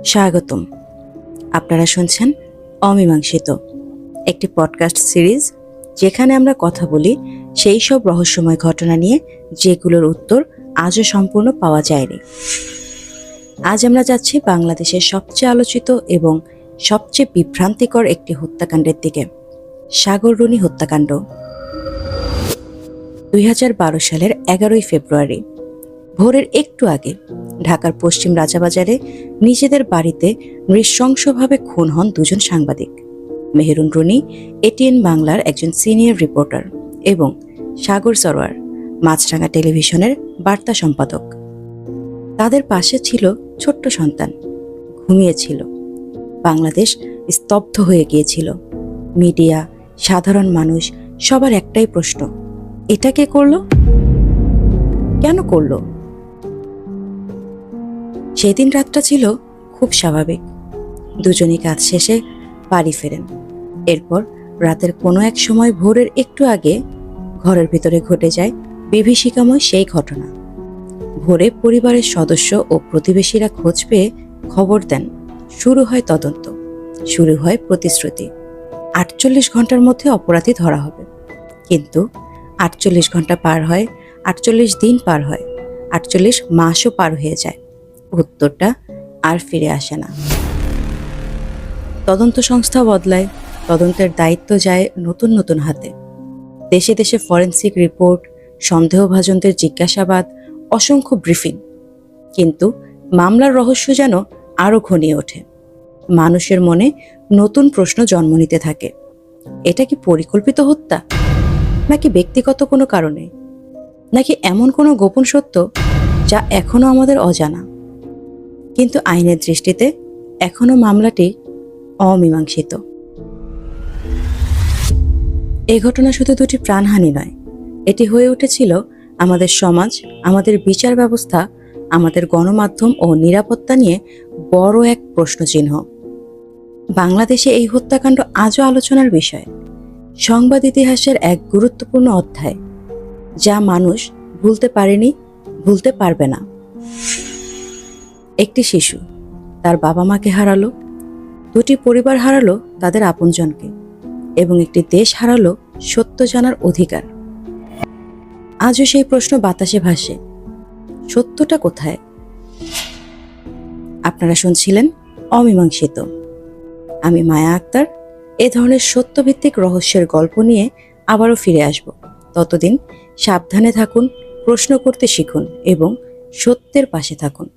স্বাগতম। আপনারা শুনছেন অমীমাংসিত, একটি পডকাস্ট সিরিজ যেখানে আমরা কথা বলি সেই সব রহস্যময় ঘটনা নিয়ে যেগুলোর উত্তর আজও সম্পূর্ণ পাওয়া যায়নি। আজ আমরা যাচ্ছি বাংলাদেশের সবচেয়ে আলোচিত এবং সবচেয়ে বিভ্রান্তিকর একটি হত্যাকাণ্ডের দিকে, সাগররুনি হত্যাকাণ্ড। 2012 সালের 11 ফেব্রুয়ারি ভোরের একটু আগে ঢাকার পশ্চিম রাজাবাজারে নিজেদের বাড়িতে নৃশংসভাবে খুন হন দুজন সাংবাদিক, মেহেরুন রুনি এটিএন বাংলার একজন সিনিয়র রিপোর্টার এবং সাগর সরোয়ার মাছরাঙা টেলিভিশনের বার্তা সম্পাদক। তাদের পাশে ছিল ছোট্ট সন্তান, ঘুমিয়েছিল। বাংলাদেশ স্তব্ধ হয়ে গিয়েছিল। মিডিয়া, সাধারণ মানুষ, সবার একটাই প্রশ্ন, এটা কে করলো? কেন করলো? সেদিন রাতটা ছিল খুব স্বাভাবিক। দুজনই কাজ শেষে বাড়ি ফেরেন। এরপর রাতের কোনো এক সময় ভোরের একটু আগে ঘরের ভিতরে ঘটে যায় বিভীষিকাময় সেই ঘটনা। ভোরে পরিবারের সদস্য ও প্রতিবেশীরা খোঁজ পেয়ে খবর দেন। শুরু হয় তদন্ত, শুরু হয় প্রতিশ্রুতি। 48 ঘন্টার মধ্যে অপরাধী ধরা হবে। কিন্তু 48 ঘন্টা পার হয়, 48 দিন পার হয়, 48 মাসও পার হয়ে যায়। উত্তরটা আর ফিরে আসে না। তদন্ত সংস্থা বদলায়, তদন্তের দায়িত্ব যায় নতুন নতুন হাতে। দেশে দেশে ফরেনসিক রিপোর্ট, সন্দেহভাজনদের জিজ্ঞাসাবাদ, অসংখ্য ব্রিফিং। কিন্তু মামলার রহস্য যেন আরও ঘনিয়ে ওঠে। মানুষের মনে নতুন প্রশ্ন জন্ম নিতে থাকে। এটা কি পরিকল্পিত হত্যা, নাকি ব্যক্তিগত কোনো কারণে, নাকি এমন কোনো গোপন সত্য যা এখনো আমাদের অজানা? কিন্তু আইনের দৃষ্টিতে এখনো মামলাটি অমীমাংসিত। এই ঘটনা শুধু দুটি প্রাণহানি নয়, এটি হয়ে উঠেছিল আমাদের সমাজ, আমাদের বিচার ব্যবস্থা, আমাদের গণমাধ্যম ও নিরাপত্তা নিয়ে বড় এক প্রশ্নচিহ্ন। বাংলাদেশে এই হত্যাকাণ্ড আজও আলোচনার বিষয়, সংবাদ ইতিহাসের এক গুরুত্বপূর্ণ অধ্যায়, যা মানুষ ভুলতে পারেনি, ভুলতে পারবে না। একটি শিশু তার বাবা মাকে হারালো, দুটি পরিবার হারালো তাদের আপনজনকে, এবং একটি দেশ হারালো সত্য জানার অধিকার। আজও সেই প্রশ্ন বাতাসে ভাসে, সত্যটা কোথায়? আপনারা শুনছিলেন অমীমাংসিত। আমি মায়া আক্তার। এ ধরনের সত্যভিত্তিক রহস্যের গল্প নিয়ে আবারও ফিরে আসব। ততদিন সাবধানে থাকুন, প্রশ্ন করতে শিখুন এবং সত্যের পাশে থাকুন।